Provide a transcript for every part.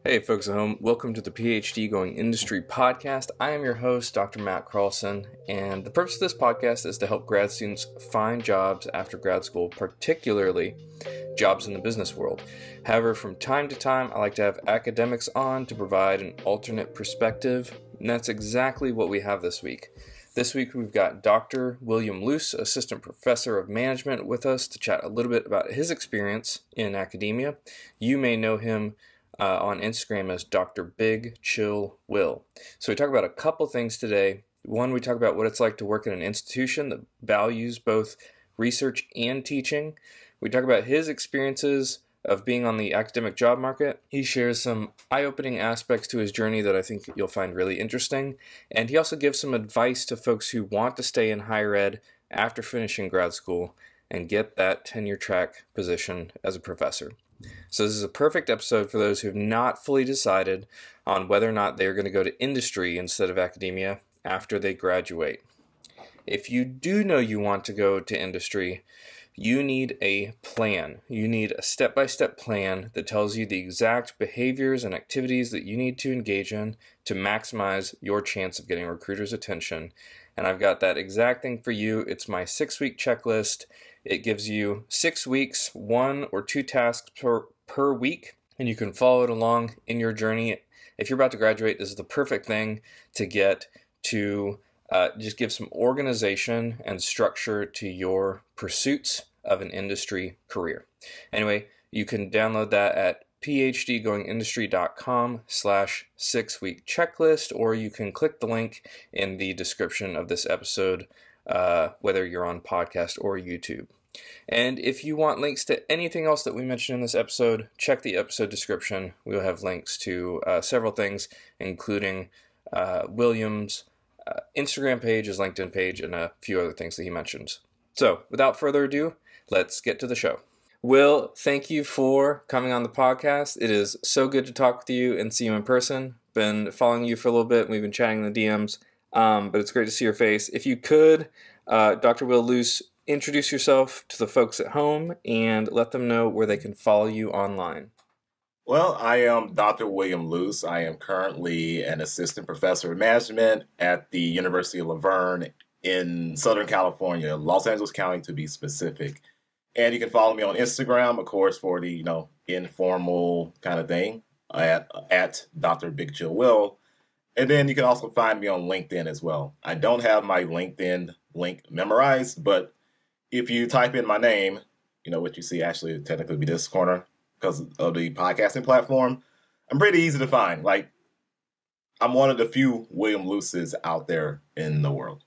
Hey folks at home, welcome to the PhD Going Industry podcast. I am your host, Dr. Matt Carlson, and the purpose of this podcast is to help grad students find jobs after grad school, particularly jobs in the business world. However, from time to time, I like to have academics on to provide an alternate perspective, and that's exactly what we have this week. This week we've got Dr. William Luse, Assistant Professor of Management, with us to chat a little bit about his experience in academia. You may know him on Instagram as Dr. Big Chill Will. So we talk about a couple things today. One, we talk about what it's like to work in an institution that values both research and teaching. We talk about his experiences of being on the academic job market. He shares some eye-opening aspects to his journey that I think you'll find really interesting. And he also gives some advice to folks who want to stay in higher ed after finishing grad school and get that tenure track position as a professor. So this is a perfect episode for those who have not fully decided on whether or not they're going to go to industry instead of academia after they graduate. If you do know you want to go to industry, you need a plan. You need a step-by-step plan that tells you the exact behaviors and activities that you need to engage in to maximize your chance of getting a recruiter's attention. And I've got that exact thing for you. It's my 6-week checklist. It gives you 6 weeks, 1 or 2 tasks per week, and you can follow it along in your journey. If you're about to graduate, this is the perfect thing to get to just give some organization and structure to your pursuits of an industry career. Anyway, you can download that at phdgoingindustry.com/6-week checklist, or you can click the link in the description of this episode, whether you're on podcast or YouTube. And if you want links to anything else that we mentioned in this episode, check the episode description. We'll have links to several things, including William's Instagram page, his LinkedIn page, and a few other things that he mentions. So, without further ado, let's get to the show. Will, thank you for coming on the podcast. It is so good to talk with you and see you in person. Been following you for a little bit. We've been chatting in the DMs, but it's great to see your face. If you could, Dr. Will Luse, introduce yourself to the folks at home and let them know where they can follow you online. Well, I am Dr. William Luse. I am currently an assistant professor of management at the University of La Verne in Southern California, Los Angeles County to be specific. And you can follow me on Instagram, of course, for the informal kind of thing at Dr. Big Chill Will. And then you can also find me on LinkedIn as well. I don't have my LinkedIn link memorized, but if you type in my name, what you see actually would technically be this corner because of the podcasting platform. I'm pretty easy to find. Like, I'm one of the few William Luces out there in the world.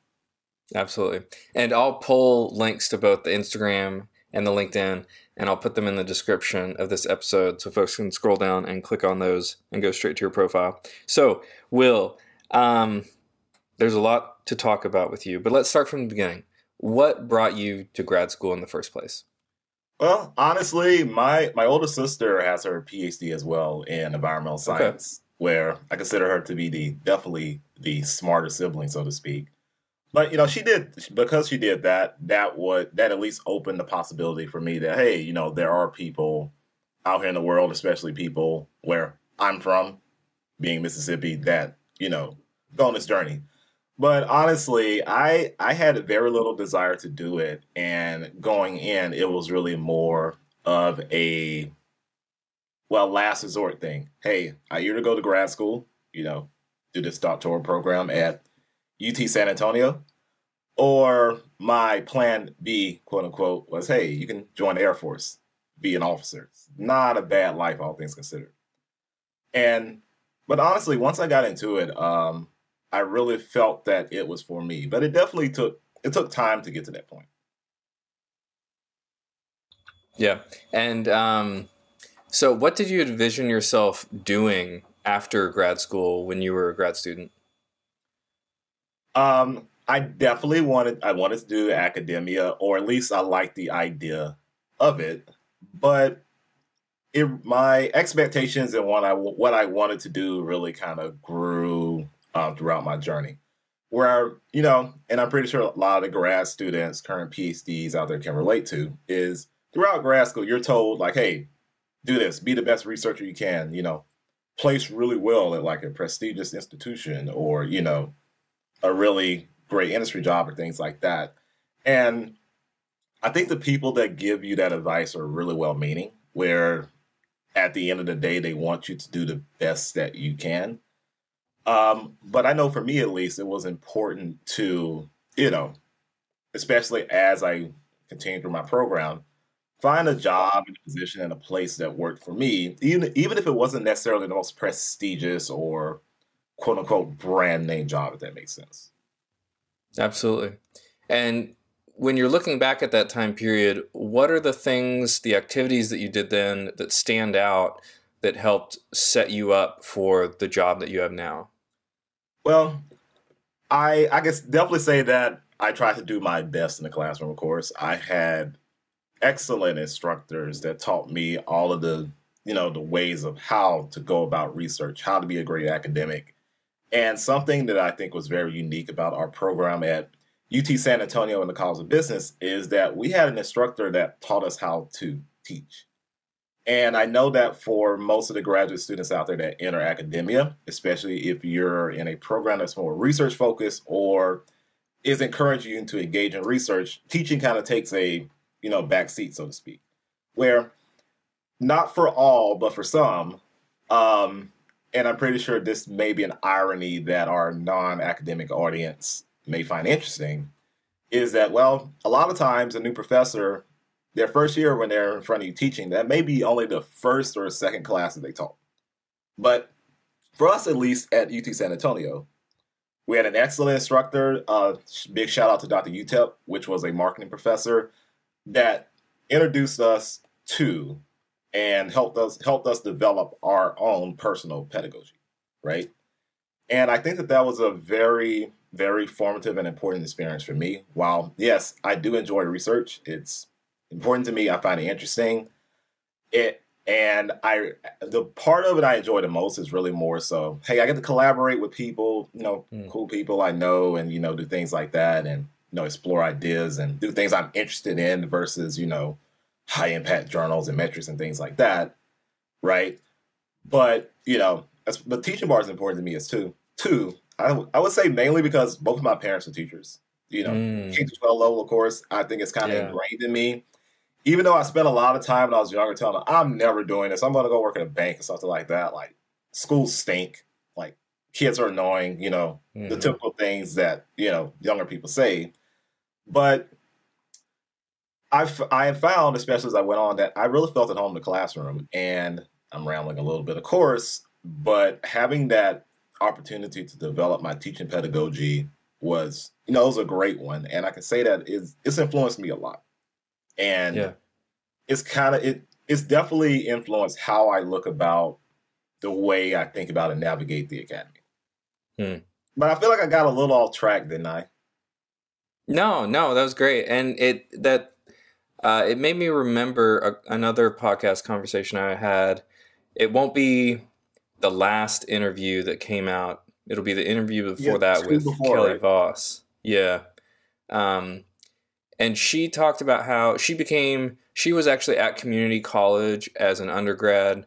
Absolutely. And I'll pull links to both the Instagram and the LinkedIn, and I'll put them in the description of this episode so folks can scroll down and click on those and go straight to your profile. So, Will, there's a lot to talk about with you, but let's start from the beginning. What brought you to grad school in the first place? Well, honestly, my older sister has her PhD as well in environmental science, where I consider her to be definitely the smarter sibling, so to speak. But because she did that at least opened the possibility for me that, hey, there are people out here in the world, especially people where I'm from, being Mississippi, that go on this journey. But honestly, I had very little desire to do it, and going in, it was really more of a last resort thing. Hey, I either go to grad school, do this doctoral program at UT San Antonio, or my plan B, quote unquote, was, hey, you can join the Air Force, be an officer. It's not a bad life, all things considered. But honestly, once I got into it, I really felt that it was for me. But it definitely took time to get to that point. Yeah. And so what did you envision yourself doing after grad school when you were a grad student? I definitely wanted to do academia, or at least I liked the idea of it. But my expectations and what I wanted to do really kind of grew throughout my journey. Where, and I'm pretty sure a lot of the grad students, current PhDs out there can relate to, is throughout grad school, you're told, like, hey, do this, be the best researcher you can, place really well at like a prestigious institution or, a really great industry job or things like that. And I think the people that give you that advice are really well meaning, where at the end of the day, they want you to do the best that you can. But I know for me, at least, it was important to, especially as I continued through my program, find a job and a position and a place that worked for me, even if it wasn't necessarily the most prestigious or quote unquote brand name job, if that makes sense. Absolutely. And when you're looking back at that time period, what are the things, the activities that you did then that stand out that helped set you up for the job that you have now? Well, I guess definitely say that I tried to do my best in the classroom, of course. I had excellent instructors that taught me all of the ways of how to go about research, how to be a great academic. And something that I think was very unique about our program at UT San Antonio in the College of Business is that we had an instructor that taught us how to teach. And I know that for most of the graduate students out there that enter academia, especially if you're in a program that's more research focused or is encouraging you to engage in research, teaching kind of takes a back seat, so to speak, where not for all, but for some, and I'm pretty sure this may be an irony that our non-academic audience may find interesting, is that, well, a lot of times a new professor, their first year when they're in front of you teaching, that may be only the first or second class that they taught. But for us, at least at UT San Antonio, we had an excellent instructor. Big shout out to Dr. UTEP, which was a marketing professor that introduced us to and helped us develop our own personal pedagogy, right? And I think that was a very, very formative and important experience for me. While, yes, I do enjoy research, it's important to me. I find it interesting. The part of it I enjoy the most is really more so, hey, I get to collaborate with people, cool people I know, and do things like that, and explore ideas and do things I'm interested in versus high impact journals and metrics and things like that, right? But the teaching part is important to me as too. I would say mainly because both of my parents are teachers. K-12 level, of course, I think it's kind of ingrained in me. Even though I spent a lot of time when I was younger telling them, I'm never doing this. I'm going to go work in a bank or something like that. Like, schools stink. Like, kids are annoying, the typical things that, younger people say. But I have found, especially as I went on, that I really felt at home in the classroom. And I'm rambling a little bit, of course, but having that opportunity to develop my teaching pedagogy was a great one. And I can say that it's influenced me a lot. And it's definitely influenced how I look about the way I think about and navigate the academy. But I feel like I got a little off track, didn't I? No, that was great. And it made me remember another podcast conversation I had. It won't be the last interview that came out. It'll be the interview before that with Kelly Voss. Yeah. And she talked about how she was actually at community college as an undergrad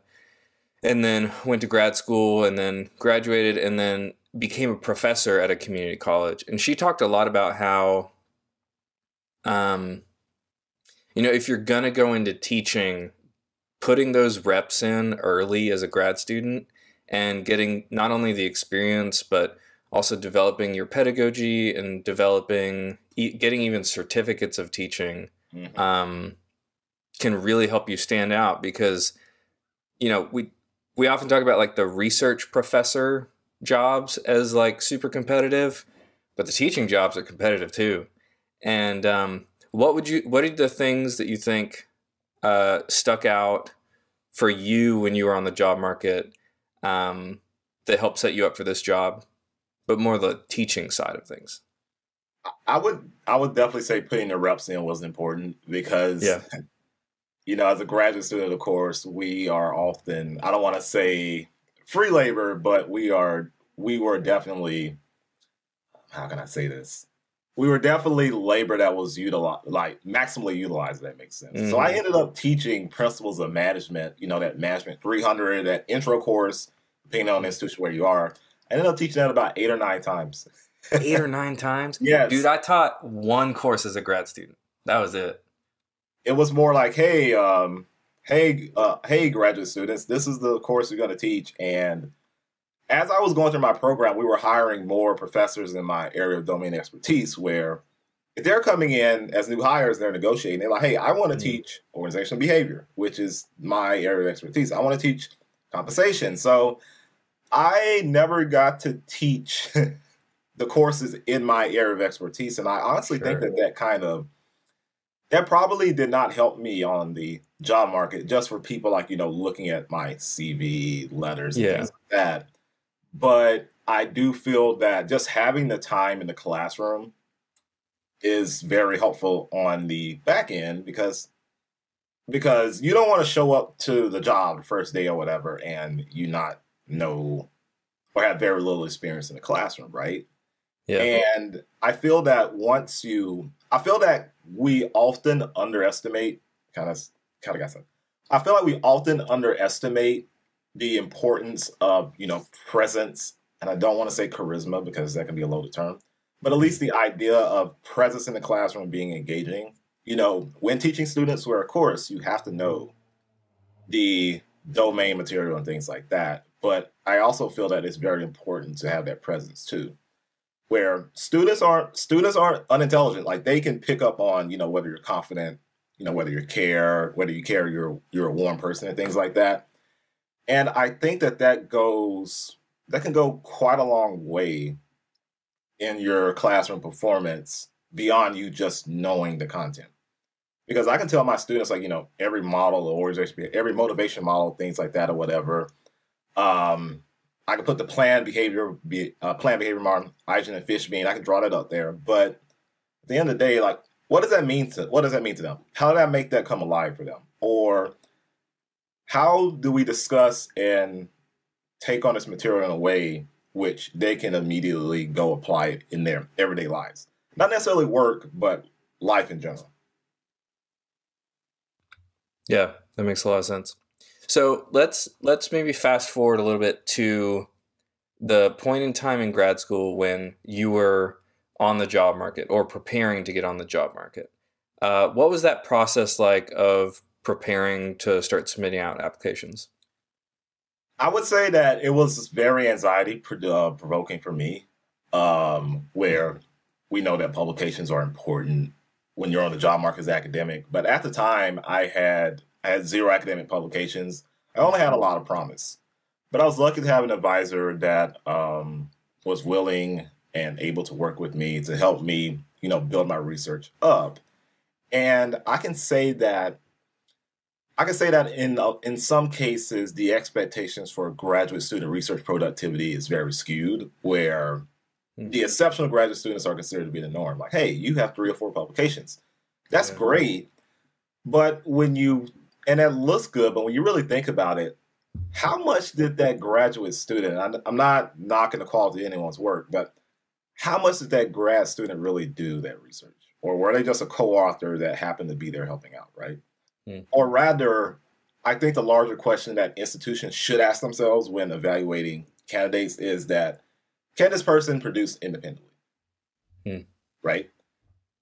and then went to grad school and then graduated and then became a professor at a community college. And she talked a lot about how, if you're going to go into teaching, putting those reps in early as a grad student and getting not only the experience, but also developing your pedagogy and getting even certificates of teaching can really help you stand out because, we often talk about like the research professor jobs as like super competitive, but the teaching jobs are competitive too. And what are the things that you think stuck out for you when you were on the job market that helped set you up for this job? But more the teaching side of things. I would definitely say putting the reps in was important because, as a graduate student, of course, we are often, I don't want to say free labor, but we were definitely, how can I say this? We were definitely labor that was maximally utilized, if that makes sense. So I ended up teaching principles of management, that Management 300, that intro course, depending on the institution where you are. I ended up teaching that about 8 or 9 times. 8 or 9 times? Dude, Yes. I taught one course as a grad student. That was it. It was more like, hey, graduate students, this is the course you're going to teach. And as I was going through my program, we were hiring more professors in my area of domain expertise where if they're coming in as new hires, they're negotiating. They're like, hey, I want to teach organizational behavior, which is my area of expertise. I want to teach compensation. So I never got to teach the courses in my area of expertise. And I honestly think that probably did not help me on the job market just for people like, looking at my CV letters and things like that. But I do feel that just having the time in the classroom is very helpful on the back end because you don't want to show up to the job the first day or whatever and you not know or have very little experience in the classroom, right? Yeah. And I feel that we often underestimate I feel like we often underestimate the importance of, presence. And I don't want to say charisma because that can be a loaded term, but at least the idea of presence in the classroom being engaging. When teaching students where, of course, you have to know the domain material and things like that. But I also feel that it's very important to have that presence too, where students aren't unintelligent. Like they can pick up on, whether you're confident, whether you care you're a warm person and things like that. And I think that can go quite a long way in your classroom performance beyond you just knowing the content. Because I can tell my students, like, every model or every motivation model, things like that or whatever. I can put the planned behavior model, Eigen and Fishbein. I can draw that up there. But at the end of the day, like, what does that mean to them? How did I make that come alive for them? Or how do we discuss and take on this material in a way which they can immediately go apply it in their everyday lives? Not necessarily work, but life in general. Yeah, that makes a lot of sense. So let's maybe fast forward a little bit to the point in time in grad school when you were on the job market or preparing to get on the job market. What was that process like of preparing to start submitting out applications? I would say that it was very anxiety provoking for me, where we know that publications are important when you're on the job market as academic. But at the time, I had 0 academic publications. I only had a lot of promise. But I was lucky to have an advisor that was willing and able to work with me to help me, build my research up. And I can say that in some cases, the expectations for graduate student research productivity is very skewed, where the exceptional graduate students are considered to be the norm. Like, hey, you have 3 or 4 publications. That's great. But and that looks good, but when you really think about it, how much did that graduate student, I'm not knocking the quality of anyone's work, but how much did that grad student really do that research? Or were they just a co-author that happened to be there helping out, right? Or rather, I think the larger question that institutions should ask themselves when evaluating candidates is that, can this person produce independently? Right?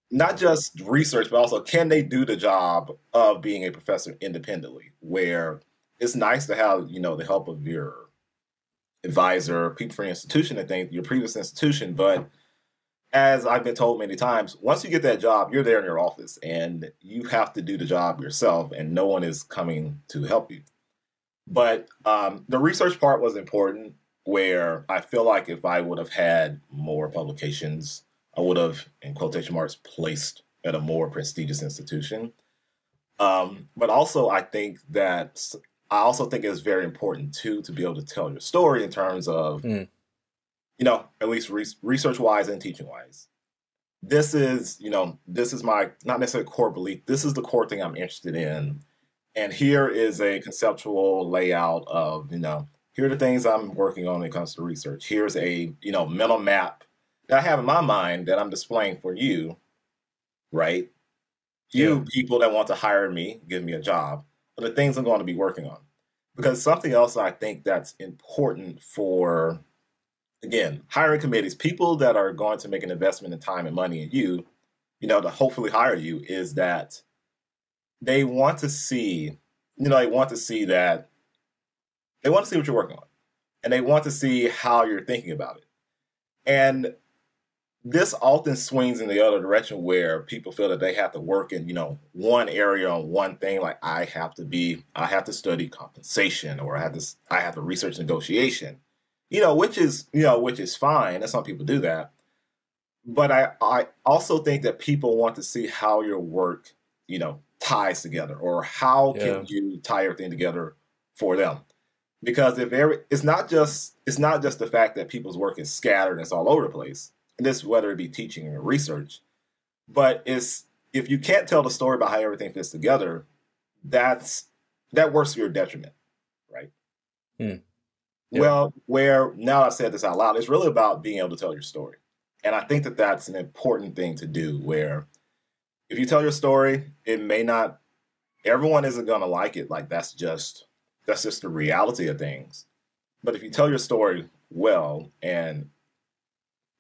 Not just research, but also can they do the job of being a professor independently, where it's nice to have, the help of your advisor, people from your institution, your previous institution. But as I've been told many times, once you get that job, you're there in your office and you have to do the job yourself and no one is coming to help you. But the research part was important, where I feel like if I would have had more publications, I would have, in quotation marks, placed at a more prestigious institution. But also, I also think it's very important too to be able to tell your story in terms of, at least research-wise and teaching-wise. This is my not necessarily core belief. This is the core thing I'm interested in, and here is a conceptual layout of here are the things I'm working on when it comes to research. Here's a mental map that I have in my mind that I'm displaying for you, right? You people that want to hire me, give me a job, are the things I'm going to be working on. Because something else I think that's important for, again, hiring committees, people that are going to make an investment in time and money in you, to hopefully hire you, is that they want to see, they want to see that, they want to see what you're working on, and they want to see how you're thinking about it. And this often swings in the other direction where people feel that they have to work in, one area on one thing. Like I have to study compensation, or I have to research negotiation, which is fine. And some people do that. But I also think that people want to see how your work, ties together, or how can you tie everything together for them. Because it's not just the fact that people's work is scattered and it's all over the place. And this, whether it be teaching or research, but if you can't tell the story about how everything fits together, that works to your detriment, right? Yeah. Well, where now I've said this out loud, it's really about being able to tell your story, and I think that that's an important thing to do. Where if you tell your story, everyone isn't going to like it. Like that's just the reality of things. But if you tell your story well, and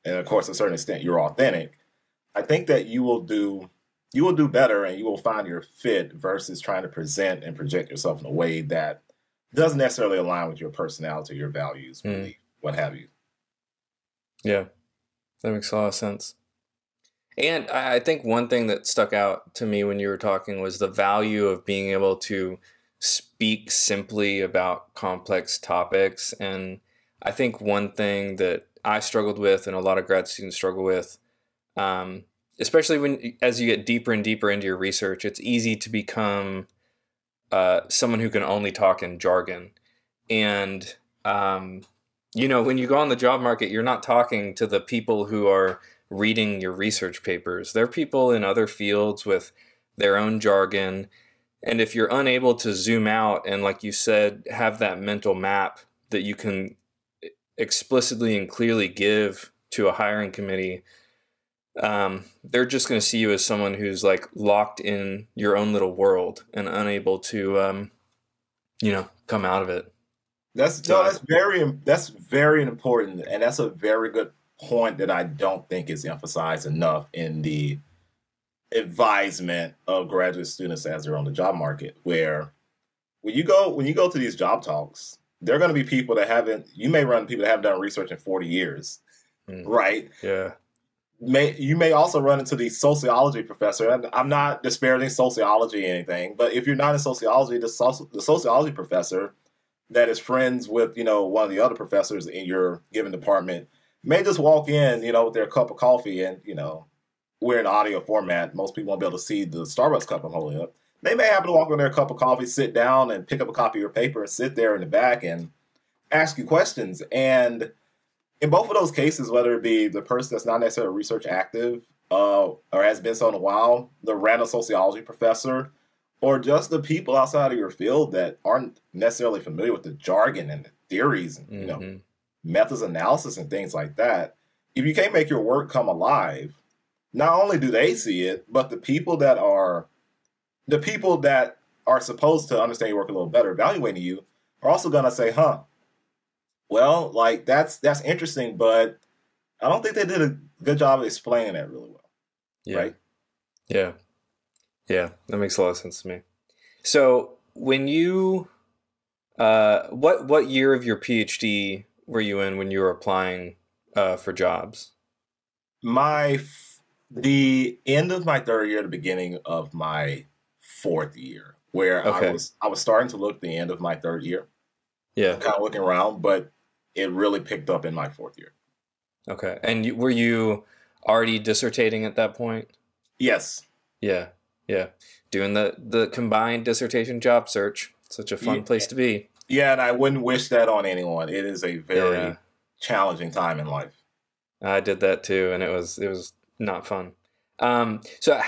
of course, to a certain extent, you're authentic, I think that you will do better, and you will find your fit versus trying to present and project yourself in a way that doesn't necessarily align with your personality, your values, belief, what have you. Yeah, that makes a lot of sense. And I think one thing that stuck out to me when you were talking was the value of being able to speak simply about complex topics. And I think one thing that I struggled with, and a lot of grad students struggle with, especially as you get deeper and deeper into your research, it's easy to become someone who can only talk in jargon. And, when you go on the job market, you're not talking to the people who are reading your research papers. They're people in other fields with their own jargon. And if you're unable to zoom out and, like you said, have that mental map that you can explicitly and clearly give to a hiring committee, they're just going to see you as someone who's like locked in your own little world and unable to, come out of it. That's very important, and that's a very good point that I don't think is emphasized enough in the advisement of graduate students as they're on the job market. Where when you go to these job talks, there are going to be people you may run people that haven't done research in 40 years, right? Yeah. You may also run into the sociology professor, and I'm not disparaging sociology or anything, but if you're not in sociology, the sociology professor that is friends with, one of the other professors in your given department may just walk in, with their cup of coffee, and, we're in audio format. Most people won't be able to see the Starbucks cup I'm holding up. They may happen to walk with their cup of coffee, sit down, and pick up a copy of your paper and sit there in the back and ask you questions. And in both of those cases, whether it be the person that's not necessarily research active or has been so in a while, the random sociology professor, or just the people outside of your field that aren't necessarily familiar with the jargon and the theories and methods of analysis and things like that, if you can't make your work come alive, not only do they see it, but the people that are supposed to understand your work a little better, evaluating you, are also going to say, well, like that's interesting, but I don't think they did a good job of explaining that really well. Yeah. Right? Yeah. Yeah, that makes a lot of sense to me. So when you, what year of your PhD were you in when you were applying for jobs? The end of my third year, the beginning of my fourth year, where I was starting to look at the end of my third year. Yeah, kind of looking around, but it really picked up in my fourth year. Okay, and were you already dissertating at that point? Yes. Yeah. Doing the combined dissertation job search. Such a fun place to be. Yeah, and I wouldn't wish that on anyone. It is a very challenging time in life. I did that too, and it was not fun. So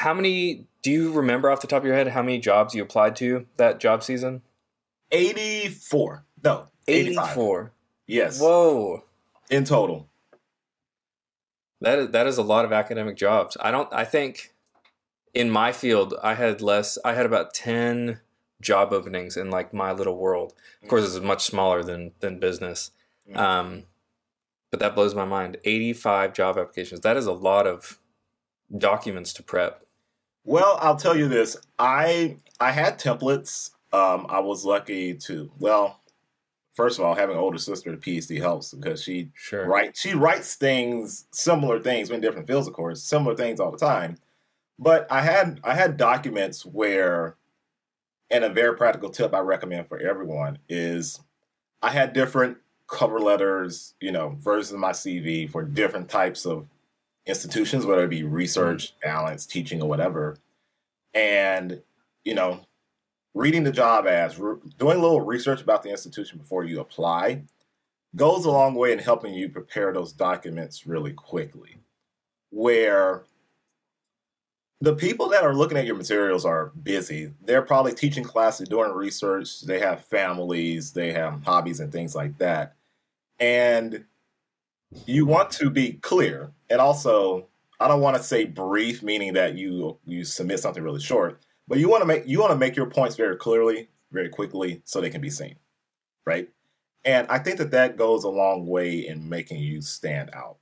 do you remember off the top of your head how many jobs you applied to that job season? 84. No, 84. Yes. Whoa. In total. That is a lot of academic jobs. I think in my field I had about 10 job openings in like my little world. Of course, it's much smaller than business. But that blows my mind. 85 job applications. That is a lot of documents to prep. Well, I'll tell you this. I had templates. I was lucky to, well, first of all, having an older sister, the PhD helps because she writes things, similar things in different fields, of course, similar things all the time. But I had documents where, and a very practical tip I recommend for everyone is I had different cover letters, versions of my CV for different types of institutions, whether it be research, balance, teaching, or whatever. And, reading the job ads, doing a little research about the institution before you apply goes a long way in helping you prepare those documents really quickly. Where the people that are looking at your materials are busy. They're probably teaching classes, doing research. They have families, they have hobbies and things like that. And you want to be clear. And also, I don't want to say brief, meaning that you submit something really short, but you want to make your points very clearly, very quickly, so they can be seen, right? And I think that goes a long way in making you stand out.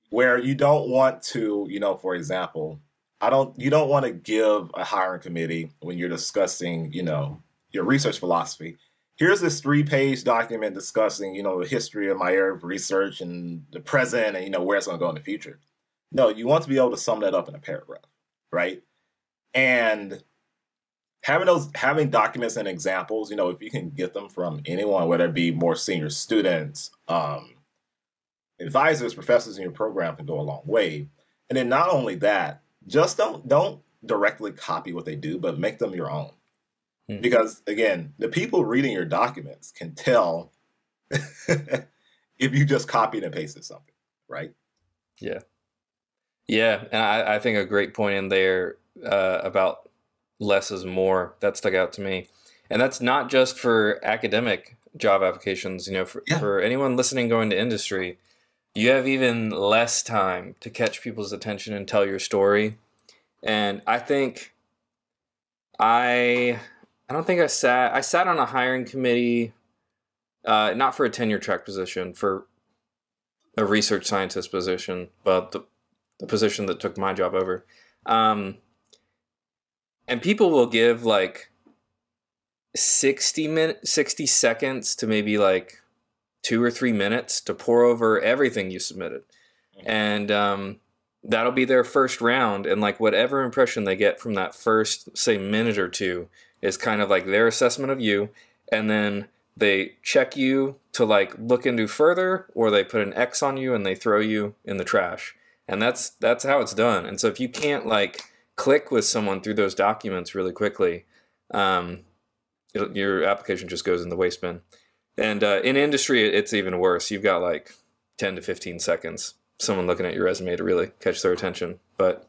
Where you don't want to, for example, you don't want to give a hiring committee when you're discussing, your research philosophy. Here's this 3-page document discussing, the history of my area of research and the present and, where it's going to go in the future. No, you want to be able to sum that up in a paragraph, right? And having documents and examples, if you can get them from anyone, whether it be more senior students, advisors, professors in your program, can go a long way. And then not only that, just don't directly copy what they do, but make them your own. Because again, the people reading your documents can tell if you just copied and pasted something, right? Yeah. Yeah. And I think a great point in there about less is more, that stuck out to me. And that's not just for academic job applications, for anyone listening going to industry, you have even less time to catch people's attention and tell your story. And I think I don't think I sat on a hiring committee, not for a tenure track position, for a research scientist position, but the position that took my job over. And people will give like 60 seconds to maybe like 2 or 3 minutes to pour over everything you submitted. And that'll be their first round. And like whatever impression they get from that first, say, minute or two is kind of like their assessment of you. And then they check you to like look into further, or they put an X on you and they throw you in the trash. And that's how it's done. And so if you can't like click with someone through those documents really quickly, your application just goes in the waste bin. And in industry, it's even worse. You've got like 10 to 15 seconds, someone looking at your resume to really catch their attention. But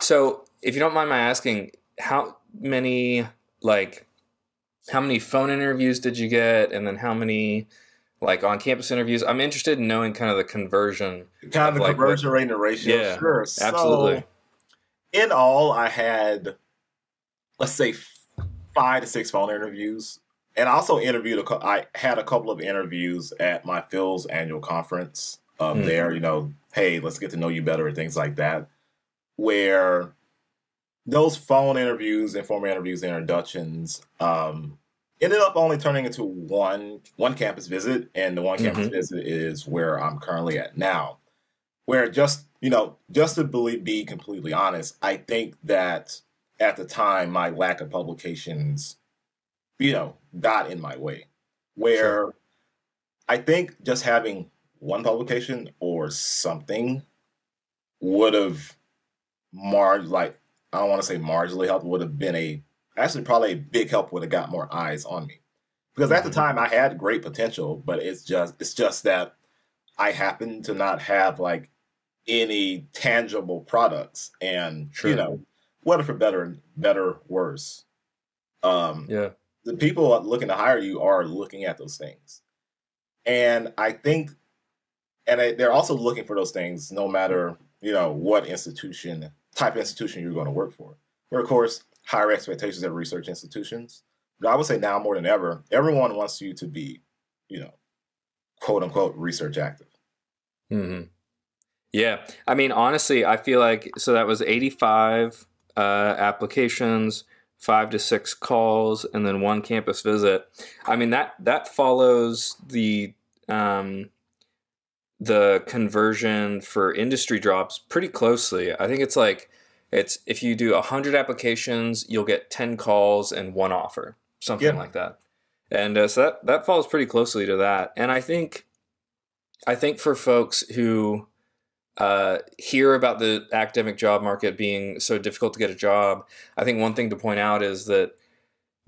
so if you don't mind my asking, how many phone interviews did you get? And then how many like on-campus interviews? I'm interested in knowing kind of the conversion. Kind of the like conversion rate and the ratio. Yeah, sure. Absolutely. So, in all, I had, let's say, 5 to 6 phone interviews. And I also I had a couple of interviews at my Phil's annual conference there, hey, let's get to know you better and things like that, where those phone interviews, informal interviews, introductions ended up only turning into one campus visit. And the one campus visit is where I'm currently at now, where just to be completely honest, I think that at the time, my lack of publications, got in my way, where I think just having one publication or something would have I don't want to say marginally helped, would have been probably a big help, would have got more eyes on me. Because at the time I had great potential, but it's just that I happened to not have like any tangible products, and whether for better or worse, the people looking to hire you are looking at those things. And I think, they're also looking for those things no matter, what type of institution you're going to work for. Where, of course, higher expectations at research institutions. But I would say now more than ever, everyone wants you to be, you know, quote unquote research active. Mm-hmm. Yeah. I mean, honestly, I feel like, so that was 85 applications, 5 to 6 calls, and then 1 campus visit. I mean, that follows the conversion for industry jobs pretty closely. I think it's if you do 100 applications, you'll get 10 calls and 1 offer, something like that. And so that falls pretty closely to that. And I think for folks who hear about the academic job market being so difficult to get a job, I think one thing to point out is that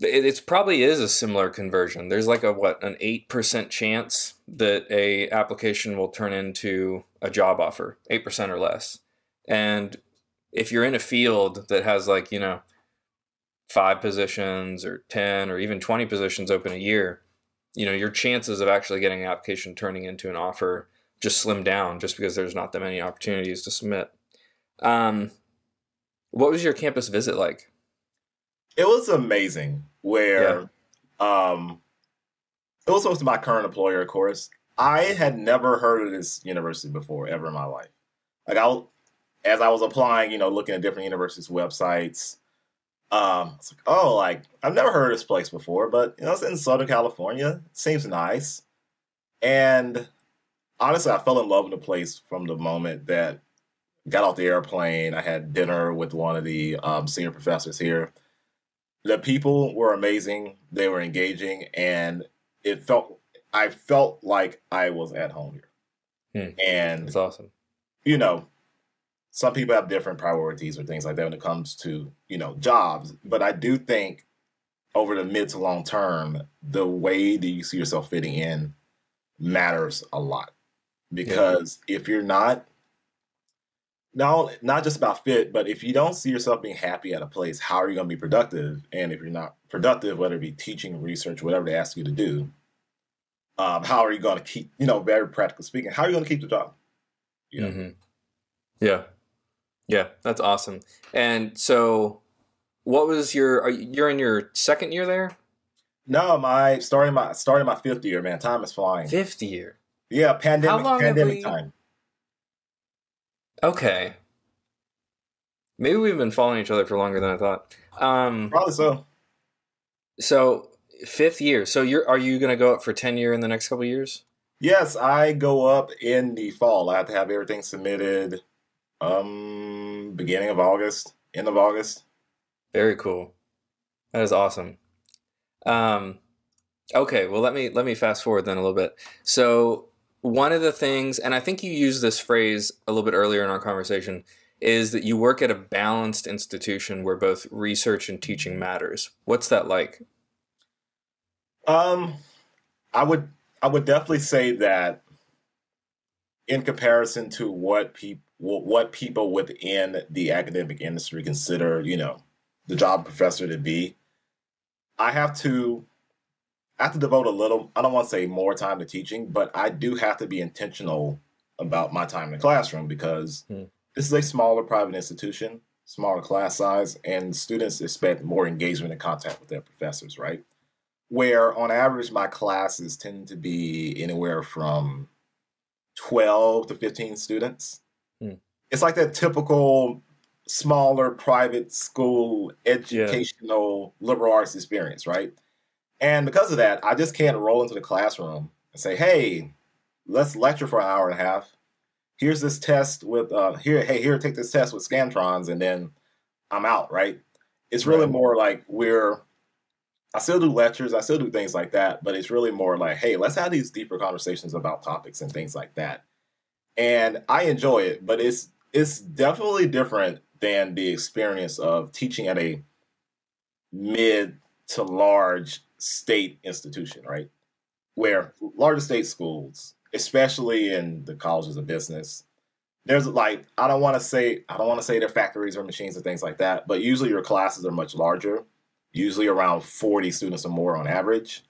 it's probably is a similar conversion. There's like an 8% chance that a application will turn into a job offer, 8% or less. And if you're in a field that has 5 positions or 10 or even 20 positions open a year, your chances of actually getting an application turning into an offer just slim down just because there's not that many opportunities to submit. What was your campus visit like? It was amazing. It was supposed to my current employer, of course. I had never heard of this university before, ever in my life. As I was applying, looking at different universities' websites, I was like, oh, I've never heard of this place before, but it's in Southern California. It seems nice. And honestly, I fell in love with the place from the moment that I got off the airplane. I had dinner with one of the senior professors here. The people were amazing. They were engaging, and I felt like I was at home here. And that's awesome. Some people have different priorities or things like that when it comes to, jobs. But I do think over the mid to long term, the way that you see yourself fitting in matters a lot. Because if you're not just about fit, but if you don't see yourself being happy at a place, how are you going to be productive? And if you're not productive, whether it be teaching, research, whatever they ask you to do, how are you going to keep, very practical speaking, how are you going to keep the job? Mm-hmm. Yeah, that's awesome. And so what was you're in your second year there? No, starting my 5th year, man. Time is flying. 5th year. Yeah, pandemic How long time. Okay. Maybe we've been following each other for longer than I thought. Probably so. So 5th year. So are you going to go up for tenure in the next couple of years? Yes, I go up in the fall. I have to have everything submitted beginning of August, end of August. Very cool. That is awesome. Okay, well let me fast forward then a little bit. So one of the things, and I think you used this phrase a little bit earlier in our conversation, is that you work at a balanced institution where both research and teaching matters. What's that like? I would definitely say that in comparison to what people within the academic industry consider, the job professor to be, I have to devote a little, I don't want to say more time to teaching, but I do have to be intentional about my time in the classroom because this is a smaller private institution, smaller class size, and students expect more engagement and contact with their professors, right? Where on average, my classes tend to be anywhere from 12 to 15 students. It's like that typical smaller private school educational liberal arts experience, right? And because of that, I just can't roll into the classroom and say, hey, let's lecture for an hour and a half. Here's this test with, here, take this test with Scantrons, and then I'm out, right? It's really more like I still do lectures, I still do things like that, but it's really more like, hey, let's have these deeper conversations about topics and things like that. And I enjoy it, but it's definitely different than the experience of teaching at a mid to large state institution, right? Where larger state schools, especially in the colleges of business, there's I don't want to say they're factories or machines and things like that, but usually your classes are much larger, usually around 40 students or more on average.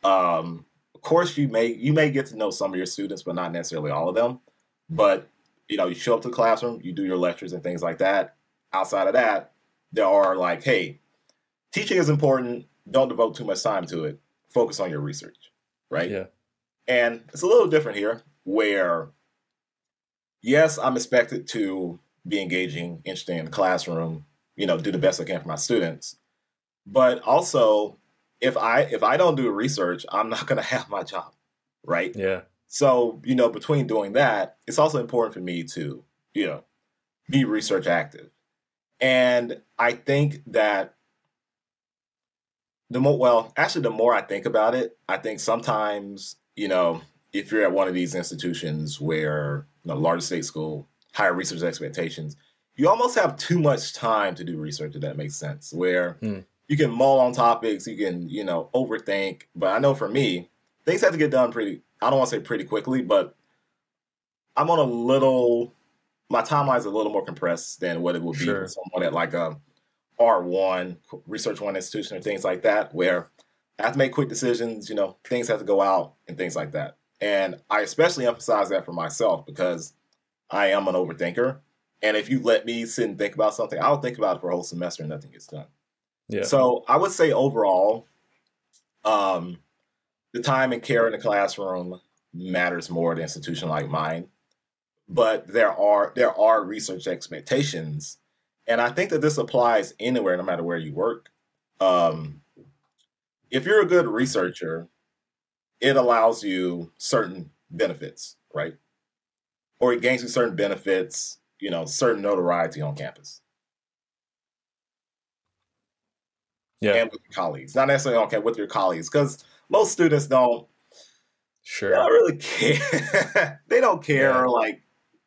Of course, you may get to know some of your students, but not necessarily all of them. But you show up to the classroom, you do your lectures and things like that. Outside of that, there are like, hey, teaching is important. Don't devote too much time to it. Focus on your research, right? Yeah. And it's a little different here where, yes, I'm expected to be engaging, interesting in the classroom, do the best I can for my students. But also, if I don't do research, I'm not going to have my job, right? Yeah. So, between doing that, it's also important for me to, be research active. And I think that the more I think about it, I think sometimes, if you're at one of these institutions where, larger state school, higher research expectations, you almost have too much time to do research, if that makes sense, where you can mull on topics, you can, overthink. But I know for me, things have to get done I don't want to say pretty quickly, but I'm my timeline's a little more compressed than what it would be for someone at like a R1, Research One institution or things like that, where I have to make quick decisions, things have to go out and things like that. And I especially emphasize that for myself because I am an overthinker. And if you let me sit and think about something, I'll think about it for a whole semester and nothing gets done. Yeah. So I would say overall, the time and care in the classroom matters more at an institution like mine. But there are research expectations. And I think that this applies anywhere, no matter where you work. If you're a good researcher, it allows you certain benefits, right? Or it gains you certain benefits, certain notoriety on campus. Yeah. And with your colleagues. Not necessarily with your colleagues, because most students don't really care. They don't care, like,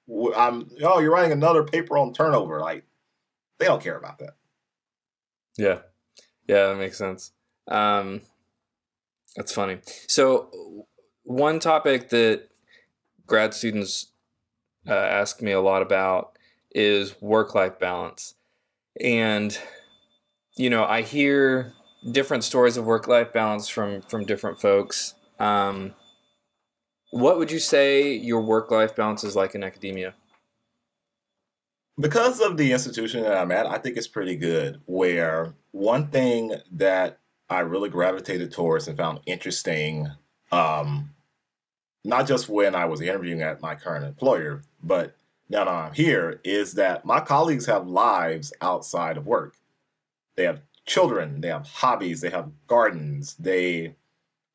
you're writing another paper on turnover. Like, they don't care about that. Yeah. Yeah, that makes sense. That's funny. So one topic that grad students ask me a lot about is work-life balance. And, I hear different stories of work-life balance from different folks. What would you say your work-life balance is like in academia? Because of the institution that I'm at, I think it's pretty good, where one thing that I really gravitated towards and found interesting, not just when I was interviewing at my current employer, but now that I'm here, is that my colleagues have lives outside of work. They have children, they have hobbies, they have gardens.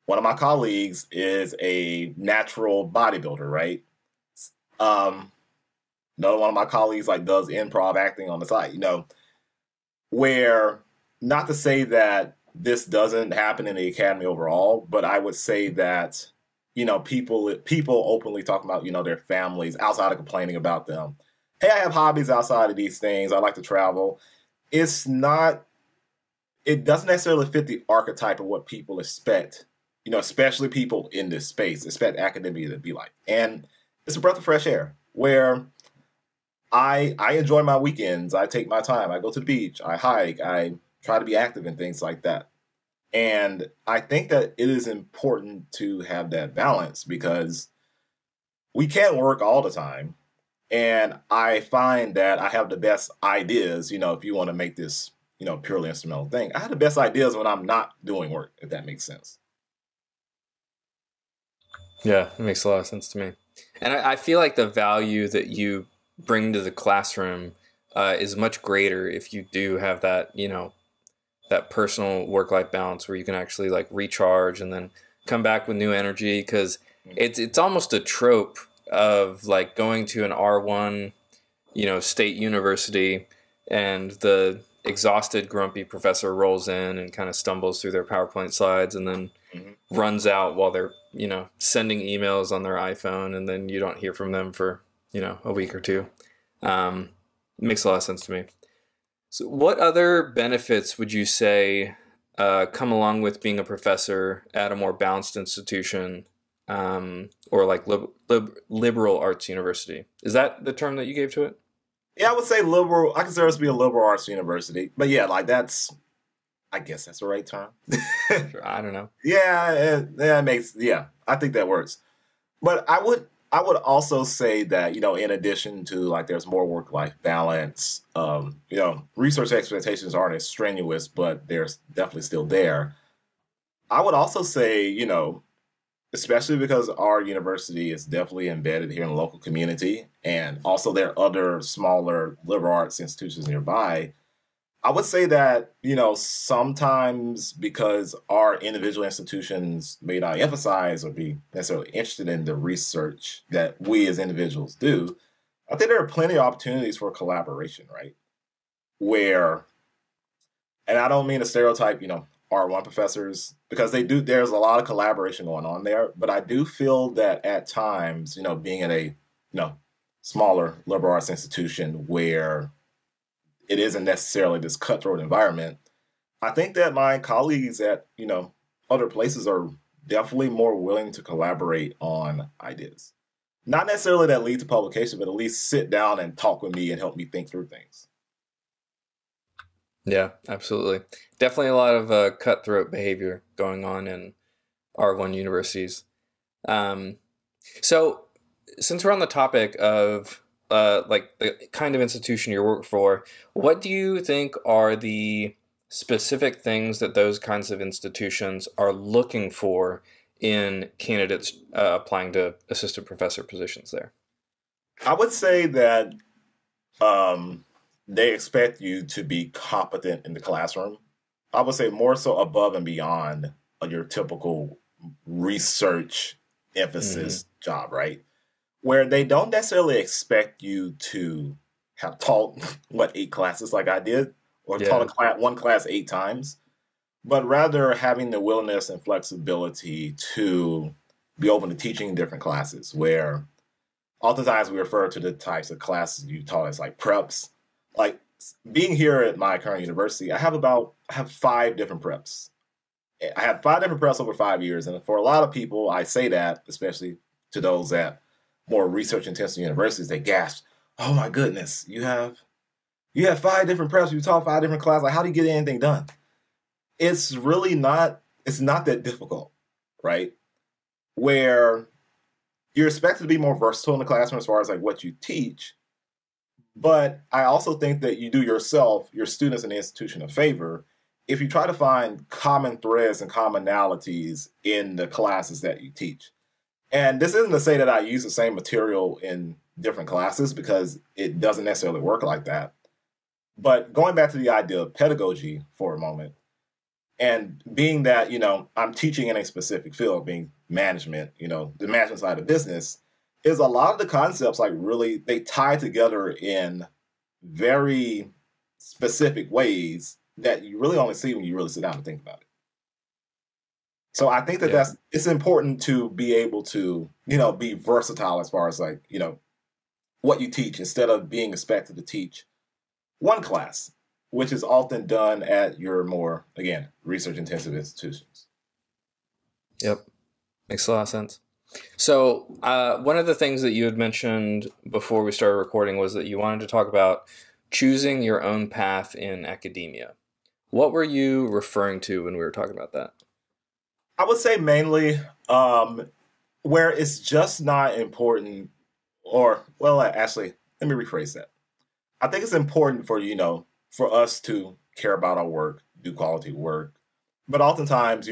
One of my colleagues is a natural bodybuilder, right? Another one of my colleagues does improv acting on the side, where, not to say that this doesn't happen in the academy overall, but I would say that, people openly talk about, their families outside of complaining about them. Hey, I have hobbies outside of these things. I like to travel. It doesn't necessarily fit the archetype of what people expect, especially people in this space, expect academia to be like. And it's a breath of fresh air where I enjoy my weekends. I take my time. I go to the beach. I hike. I try to be active in things like that. And I think that it is important to have that balance because we can't work all the time. And I find that I have the best ideas, if you want to make this, purely instrumental thing. I have the best ideas when I'm not doing work, if that makes sense. Yeah, it makes a lot of sense to me. And I feel like the value that you bring to the classroom is much greater if you do have that, that personal work-life balance where you can actually recharge and then come back with new energy. Because it's almost a trope of going to an R1, state university, and the exhausted, grumpy professor rolls in and kind of stumbles through their PowerPoint slides and then runs out while they're, sending emails on their iPhone, and then you don't hear from them for, a week or two. Makes a lot of sense to me. So what other benefits would you say come along with being a professor at a more balanced institution or liberal arts university? Is that the term that you gave to it? Yeah, I would say liberal. I consider us to be a liberal arts university. But yeah, I guess that's the right term. Sure, I don't know. Yeah, I think that works. But I I would also say that, in addition to like there's more work-life balance, research expectations aren't as strenuous, but they're definitely still there. I would also say, especially because our university is definitely embedded here in the local community, and also there are other smaller liberal arts institutions nearby. I would say that, sometimes because our individual institutions may not emphasize or be necessarily interested in the research that we as individuals do, I think there are plenty of opportunities for collaboration, right? Where, and I don't mean to stereotype, R1 professors, because there's a lot of collaboration going on there, but I do feel that at times, being in a, smaller liberal arts institution where it isn't necessarily this cutthroat environment, I think that my colleagues at, other places are definitely more willing to collaborate on ideas. Not necessarily that lead to publication, but at least sit down and talk with me and help me think through things. Yeah, absolutely. Definitely a lot of cutthroat behavior going on in R1 universities. So since we're on the topic of like the kind of institution you work for, what do you think are the specific things that those kinds of institutions are looking for in candidates applying to assistant professor positions there? I would say that they expect you to be competent in the classroom. I would say more so above and beyond your typical research emphasis job, right? Where they don't necessarily expect you to have taught, 8 classes like I did, or taught one class 8 times, but rather having the willingness and flexibility to be open to teaching different classes, where oftentimes we refer to the types of classes you taught as like preps. Like being here at my current university, I have 5 different preps. I have 5 different preps over 5 years. And for a lot of people, I say that, especially to those at more research intensive universities, they gasp, "Oh my goodness, you have 5 different preps, you taught 5 different classes. Like, how do you get anything done?" It's really not, it's not that difficult, right? Where you're expected to be more versatile in the classroom as far as like what you teach. But I also think that you do yourself, your students, and the institution a favor if you try to find common threads and commonalities in the classes that you teach. And this isn't to say that I use the same material in different classes, because it doesn't necessarily work like that. But going back to the idea of pedagogy for a moment, and being that, I'm teaching in a specific field, being management, the management side of business, is a lot of the concepts like really, they tie together in very specific ways that you really only see when you really sit down and think about it. So I think that it's important to be able to, be versatile as far as like, what you teach, instead of being expected to teach one class, which is often done at your more, again, research intensive institutions. Yep. Makes a lot of sense. So one of the things that you had mentioned before we started recording was that you wanted to talk about choosing your own path in academia. What were you referring to when we were talking about that? I would say mainly where it's just not important, actually, let me rephrase that. I think it's important for, for us to care about our work, do quality work. But oftentimes,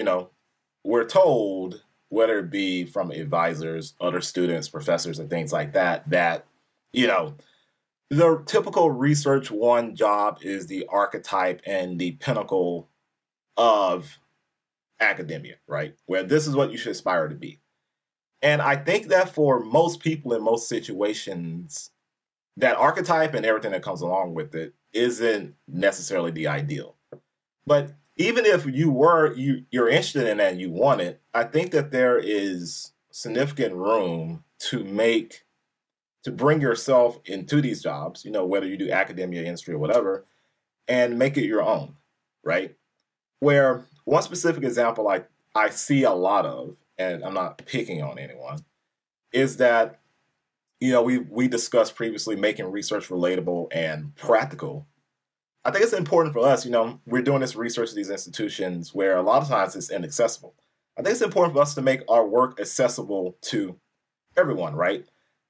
we're told, whether it be from advisors, other students, professors, and things like that, that, the typical research one job is the archetype and the pinnacle of academia, right? Where this is what you should aspire to be. And I think that for most people in most situations, that archetype and everything that comes along with it isn't necessarily the ideal. But even if you're interested in that and you want it, I think that there is significant room to bring yourself into these jobs, whether you do academia, industry, or whatever, and make it your own, right? Where one specific example I see a lot of, and I'm not picking on anyone, is that, we discussed previously making research relatable and practical. I think it's important for us, we're doing this research at these institutions where a lot of times it's inaccessible. I think it's important for us to make our work accessible to everyone, right?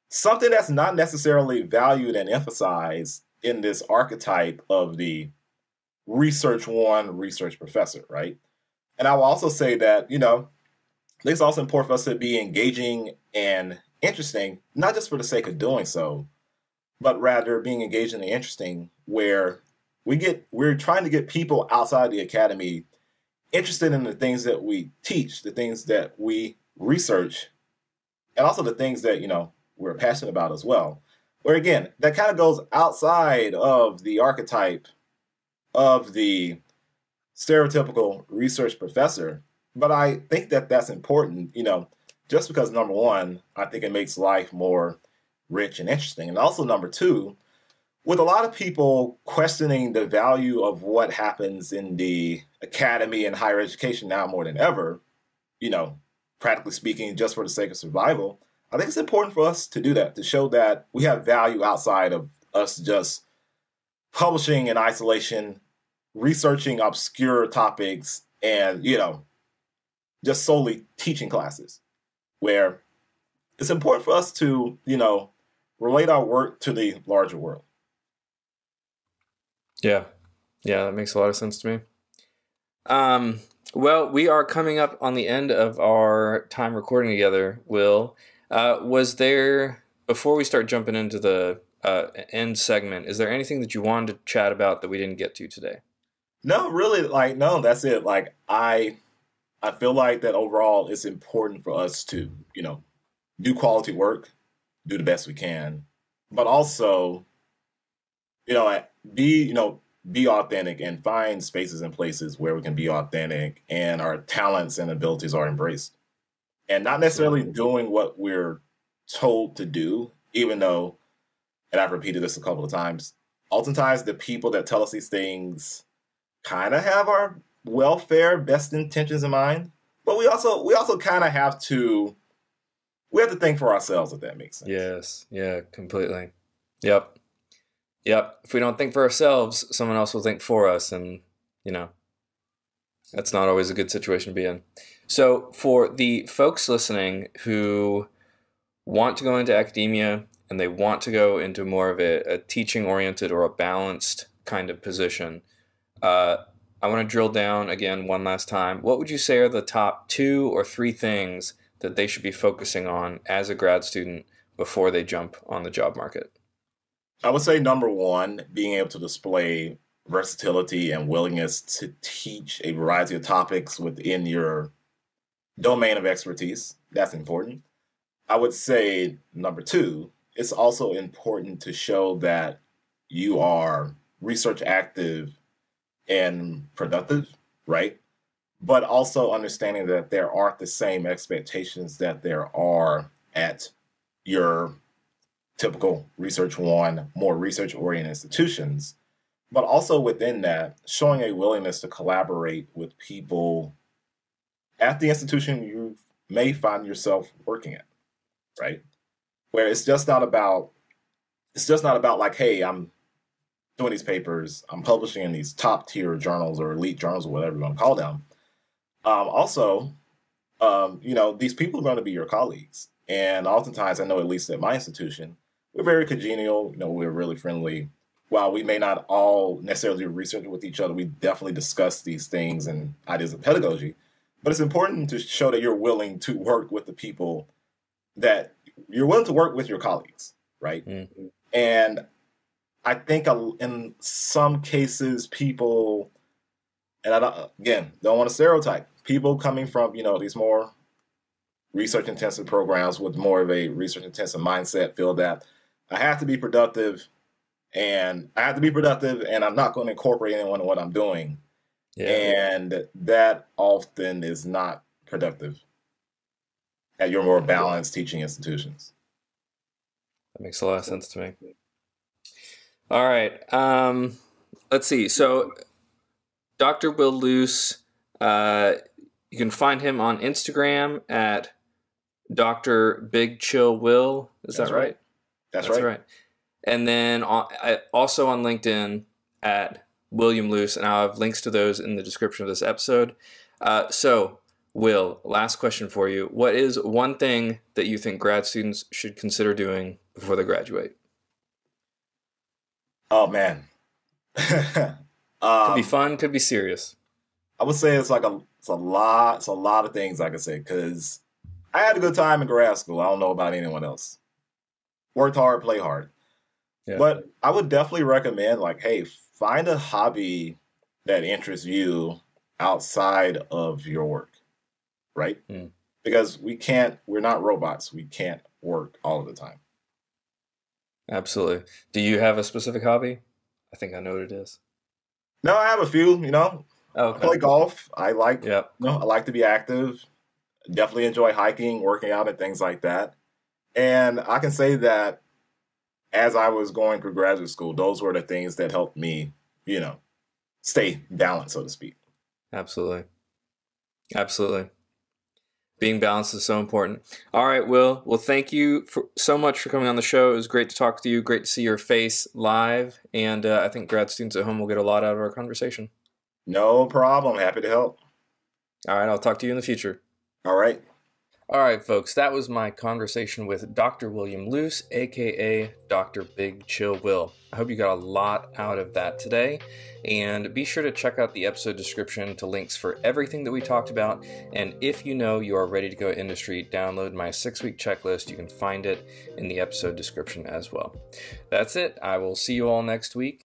Something that's not necessarily valued and emphasized in this archetype of the research one, research professor, right? And I will also say that, I think it's also important for us to be engaging and interesting, not just for the sake of doing so, but rather being engaging and interesting where we're trying to get people outside the academy interested in the things that we teach, the things that we research, and also the things that, we're passionate about as well. Where again, that kind of goes outside of the archetype of the stereotypical research professor. But I think that that's important, just because number one, I think it makes life more rich and interesting. And also number two, with a lot of people questioning the value of what happens in the academy and higher education now more than ever, practically speaking, just for the sake of survival, I think it's important for us to do that, to show that we have value outside of us just publishing in isolation, researching obscure topics, and, just solely teaching classes, where it's important for us to, relate our work to the larger world. Yeah. Yeah, that makes a lot of sense to me. Well, we are coming up on the end of our time recording together, Will. Was there, before we start jumping into the end segment, is there anything that you wanted to chat about that we didn't get to today? No, really, no, that's it. I feel like that overall it's important for us to, do quality work, do the best we can, but also, be authentic and find spaces and places where we can be authentic and our talents and abilities are embraced. And not necessarily doing what we're told to do, even though, and I've repeated this a couple of times, oftentimes the people that tell us these things kind of have our welfare, best intentions in mind. But we also kind of have to think for ourselves, if that makes sense. Yes. Yeah, completely. Yep. If we don't think for ourselves, someone else will think for us. And, that's not always a good situation to be in. So for the folks listening who want to go into academia and they want to go into more of a teaching-oriented or a balanced kind of position, I want to drill down again one last time. What would you say are the top 2 or 3 things that they should be focusing on as a grad student before they jump on the job market? I would say number one, being able to display versatility and willingness to teach a variety of topics within your domain of expertise. That's important. I would say number 2, it's also important to show that you are research active and productive, right? But also understanding that there aren't the same expectations that there are at your typical research one, more research-oriented institutions, but also within that, showing a willingness to collaborate with people at the institution you may find yourself working at, right? Where it's just not about like, hey, I'm doing these papers, I'm publishing in these top tier journals or elite journals or whatever you want to call them. These people are going to be your colleagues. And oftentimes, I know at least at my institution, we're very congenial, we're really friendly. While we may not all necessarily research with each other, we definitely discuss these things and ideas of pedagogy. But it's important to show that you're willing to work with the people, that you're willing to work with your colleagues, right? Mm-hmm. And I think in some cases, people, and don't want to stereotype, people coming from, these more research-intensive programs with more of a research-intensive mindset feel that I have to be productive, and I'm not going to incorporate anyone in what I'm doing. Yeah. And that often is not productive at your more balanced teaching institutions. That makes a lot of sense to me. All right. Let's see. So Dr. Will Luse, you can find him on Instagram at Dr. Big Chill Will. Is that right? That's right. And then also on LinkedIn at William Luse, and I'll have links to those in the description of this episode. So Will, last question for you. What is one thing that you think grad students should consider doing before they graduate? Oh man. Could be um, fun, could be serious. I would say it's a lot of things I could say because I had a good time in grad school. I don't know about anyone else. Worked hard, play hard. Yeah. But I would definitely recommend like, hey, find a hobby that interests you outside of your work, right? Mm, Because we're not robots. We can't work all of the time. absolutely. Do you have a specific hobby? I think I know what it is. No, I have a few, Oh, I play okay. golf. Yep. I like to be active. Definitely enjoy hiking, working out and things like that. And I can say that as I was going through graduate school, those were the things that helped me, you know, stay balanced, so to speak. Absolutely. Absolutely. Being balanced is so important. All right, Will. Well, thank you so much for coming on the show. It was great to talk to you. Great to see your face live. And I think grad students at home will get a lot out of our conversation. No problem. Happy to help. All right, I'll talk to you in the future. All right. All right, folks, that was my conversation with Dr. William Luse, aka Dr. Big Chill Will. I hope you got a lot out of that today, and be sure to check out the episode description to links for everything that we talked about. And if you know you are ready to go industry, download my 6-week checklist. You can find it in the episode description as well. That's it. I will see you all next week.